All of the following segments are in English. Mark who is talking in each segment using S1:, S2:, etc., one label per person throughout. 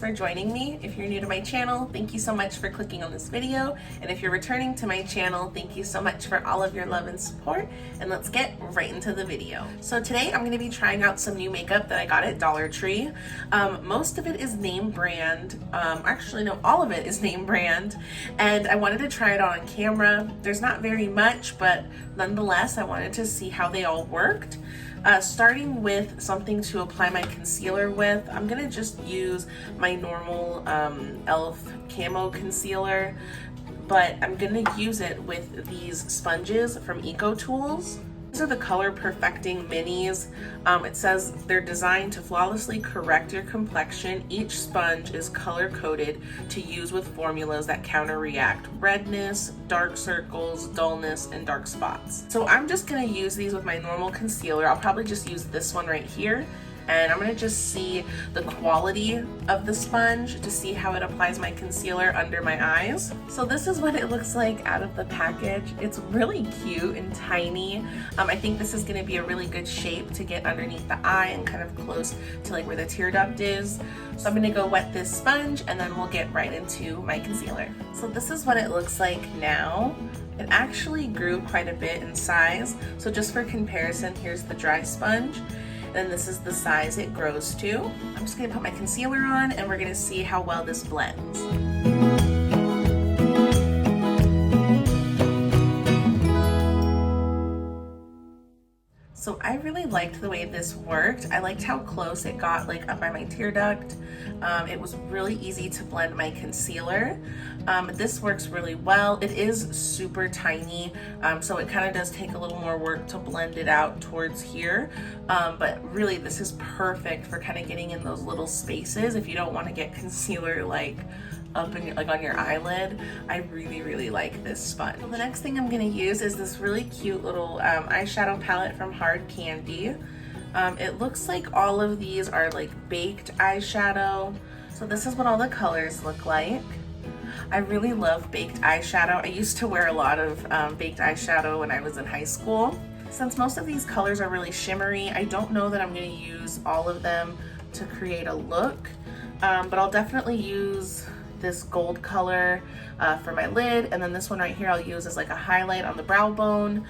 S1: for joining me. If you're new to my channel, thank you so much for clicking on this video. And if you're returning to my channel, thank you so much for all of your love and support. And let's get right into the video. So today I'm going to be trying out some new makeup that I got at Dollar Tree. Most of it is name brand. Actually, no, all of it is name brand. And I wanted to try it on camera. There's not very much, but nonetheless, I wanted to see how they all worked. Starting with something to apply my concealer with, I'm gonna just use my normal e.l.f. Camo Concealer, but I'm gonna use it with these sponges from Ecotools. These are the Color Perfecting Minis. It says they're designed to flawlessly correct your complexion. Each sponge is color coded to use with formulas that counter-react redness, dark circles, dullness, and dark spots. So I'm just gonna use these with my normal concealer. I'll probably just use this one right here. And I'm gonna just see the quality of the sponge to see how it applies my concealer under my eyes. So this is what it looks like out of the package. It's really cute and tiny. I think this is gonna be a really good shape to get underneath the eye and kind of close to like where the tear duct is. So I'm gonna go wet this sponge and then we'll get right into my concealer. So this is what it looks like now. It actually grew quite a bit in size. So just for comparison, here's the dry sponge. And this is the size it grows to. I'm just gonna put my concealer on and we're gonna see how well this blends. So I really liked the way this worked. I liked how close it got like up by my tear duct. It was really easy to blend my concealer. This works really well. It is super tiny, so it kind of does take a little more work to blend it out towards here. But really this is perfect for kind of getting in those little spaces if you don't want to get concealer like up in your, like on your eyelid. I really like this sponge. So the next thing I'm gonna use is this really cute little eyeshadow palette from Hard Candy. It looks like all of these are like baked eyeshadow. So this is what all the colors look like. I really love baked eyeshadow. I used to wear a lot of baked eyeshadow when I was in high school. Since most of these colors are really shimmery, I don't know that I'm gonna use all of them to create a look, but I'll definitely use this gold color for my lid, and then this one right here I'll use as like a highlight on the brow bone.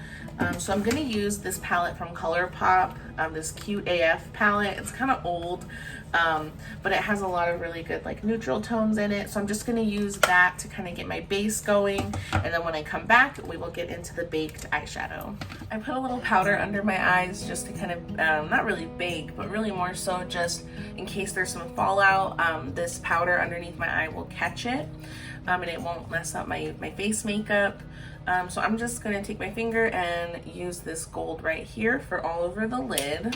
S1: So I'm gonna use this palette from ColourPop, this Cute AF palette. It's kind of old, but it has a lot of really good like neutral tones in it. So I'm just gonna use that to kind of get my base going, and then when I come back, we will get into the baked eyeshadow. I put a little powder under my eyes just to kind of, not really bake, but really more so just in case there's some fallout, this powder underneath my eye will catch it, and it won't mess up my face makeup. So I'm just gonna take my finger and use this gold right here for all over the lid.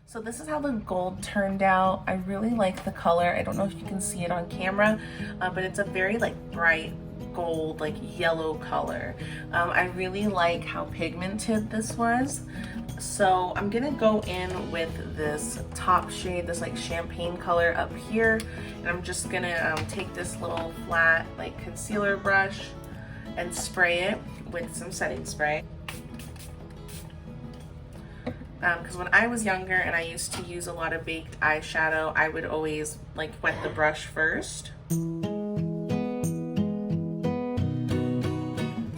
S1: So this is how the gold turned out. I really like the color. I don't know if you can see it on camera, but it's a very like bright gold, like yellow color. I really like how pigmented this was. So I'm gonna go in with this top shade, this like champagne color up here, and I'm just gonna take this little flat like concealer brush and spray it with some setting spray. Because when I was younger and I used to use a lot of baked eyeshadow, I would always like wet the brush first. And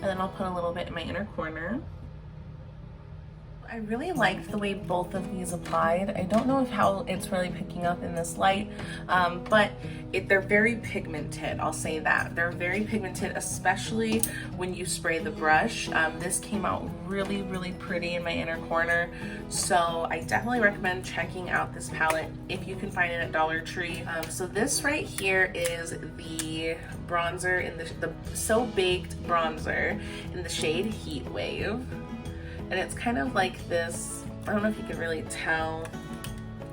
S1: then I'll put a little bit in my inner corner. I really liked the way both of these applied. I don't know how it's really picking up in this light, but they're very pigmented, I'll say that. They're very pigmented, especially when you spray the brush. This came out really pretty in my inner corner, so I definitely recommend checking out this palette if you can find it at Dollar Tree. So this right here is the bronzer in the So Baked bronzer in the shade Heat Wave. And it's kind of like this, I don't know if you can really tell.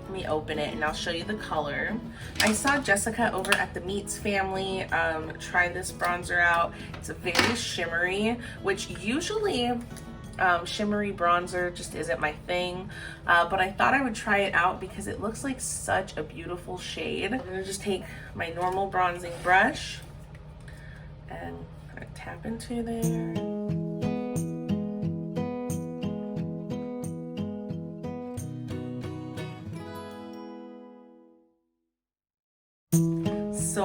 S1: Let me open it and I'll show you the color. I saw Jessica over at the Meets family try this bronzer out. It's a very shimmery, which usually shimmery bronzer just isn't my thing, but I thought I would try it out because it looks like such a beautiful shade. I'm gonna just take my normal bronzing brush and kind of tap into there.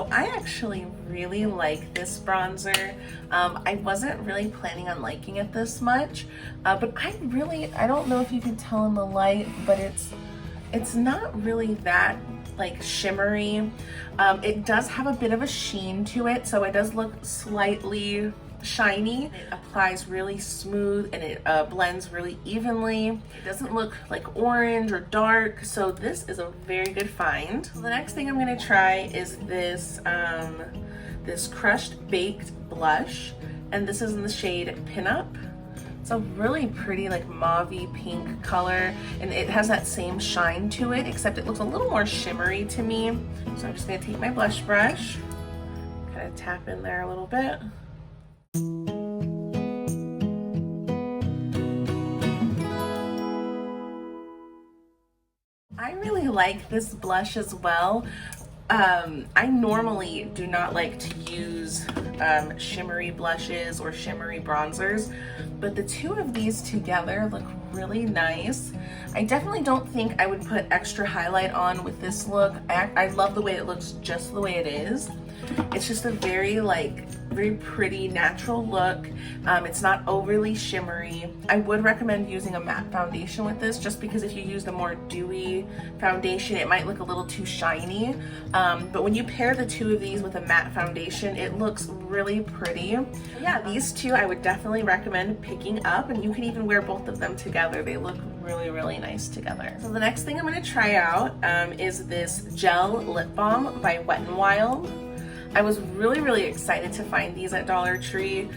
S1: So I actually really like this bronzer. I wasn't really planning on liking it this much, but I don't know if you can tell in the light, but it's not really that like shimmery. It does have a bit of a sheen to it, so it does look slightly shiny. It applies really smooth and it blends really evenly. It doesn't look like orange or dark, so this is a very good find. So the next thing I'm gonna try is this this crushed baked blush, and this is in the shade Pinup. It's a really pretty like mauve-y pink color, and it has that same shine to it, except it looks a little more shimmery to me. So I'm just gonna take my blush brush, kind of tap in there a little bit. I really like this blush as well. I normally do not like to use shimmery blushes or shimmery bronzers, but the two of these together look really nice. I definitely don't think I would put extra highlight on with this look. I love the way it looks just the way it is. It's just a very pretty natural look. It's not overly shimmery. I would recommend using a matte foundation with this, just because if you use a more dewy foundation, it might look a little too shiny. But when you pair the two of these with a matte foundation, it looks really pretty. Yeah, these two I would definitely recommend picking up, and you can even wear both of them together. They look really, really nice together. So the next thing I'm gonna try out is this gel lip balm by Wet n Wild. I was really, really excited to find these at Dollar Tree,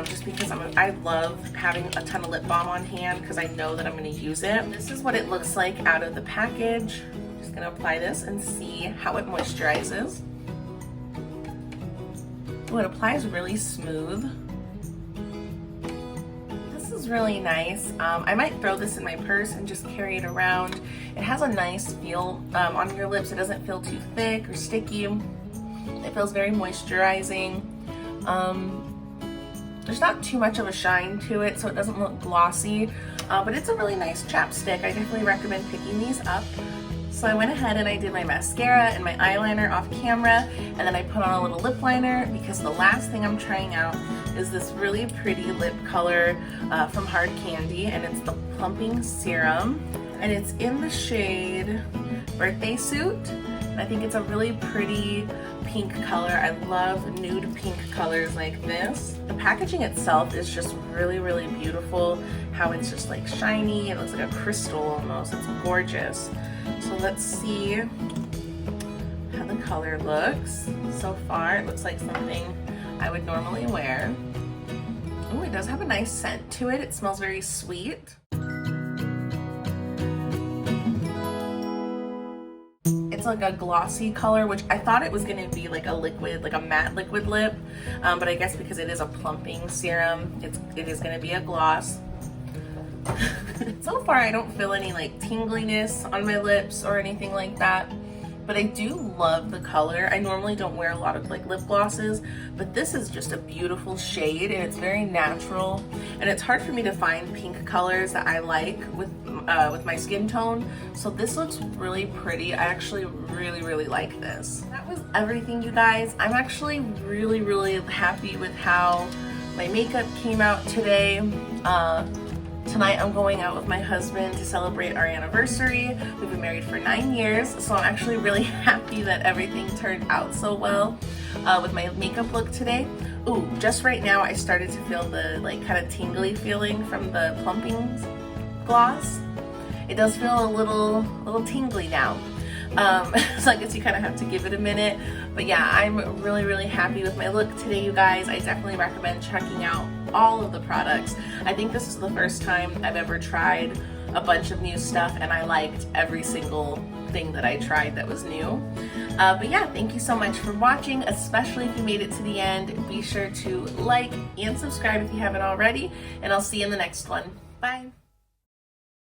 S1: just because I love having a ton of lip balm on hand because I know that I'm going to use it. This is what it looks like out of the package. I'm just going to apply this and see how it moisturizes. Oh, it applies really smooth. This is really nice. I might throw this in my purse and just carry it around. It has a nice feel on your lips. It doesn't feel too thick or sticky. It feels very moisturizing. There's not too much of a shine to it, so it doesn't look glossy, but it's a really nice chapstick. I definitely recommend picking these up. So I went ahead and I did my mascara and my eyeliner off camera, and then I put on a little lip liner because the last thing I'm trying out is this really pretty lip color from Hard Candy, and it's the Plumping Serum, and it's in the shade Birthday Suit. I think it's a really pretty pink color. I love nude pink colors like this. The packaging itself is just really, really beautiful. How it's just like shiny. It looks like a crystal almost. It's gorgeous. So let's see how the color looks. So far, it looks like something I would normally wear. Oh, it does have a nice scent to it. It smells very sweet. It's like a glossy color, which I thought it was going to be like a liquid, like a matte liquid lip, but I guess because it is a plumping serum, it is going to be a gloss. So far I don't feel any like tingliness on my lips or anything like that, but I do love the color. I normally don't wear a lot of like lip glosses, but this is just a beautiful shade, and it's very natural, and it's hard for me to find pink colors that I like with my skin tone, so this looks really pretty. I actually really, really like this. That was everything, you guys. I'm actually really, really happy with how my makeup came out today. Tonight I'm going out with my husband to celebrate our anniversary. We've been married for 9 years, so I'm actually really happy that everything turned out so well with my makeup look today. Ooh, just right now I started to feel the like kind of tingly feeling from the plumping gloss. It does feel a little tingly now. So I guess you kind of have to give it a minute. But yeah, I'm really, really happy with my look today, you guys. I definitely recommend checking out all of the products. I think this is the first time I've ever tried a bunch of new stuff, and I liked every single thing that I tried that was new. But yeah, thank you so much for watching, especially if you made it to the end. Be sure to like and subscribe if you haven't already, and I'll see you in the next one. Bye.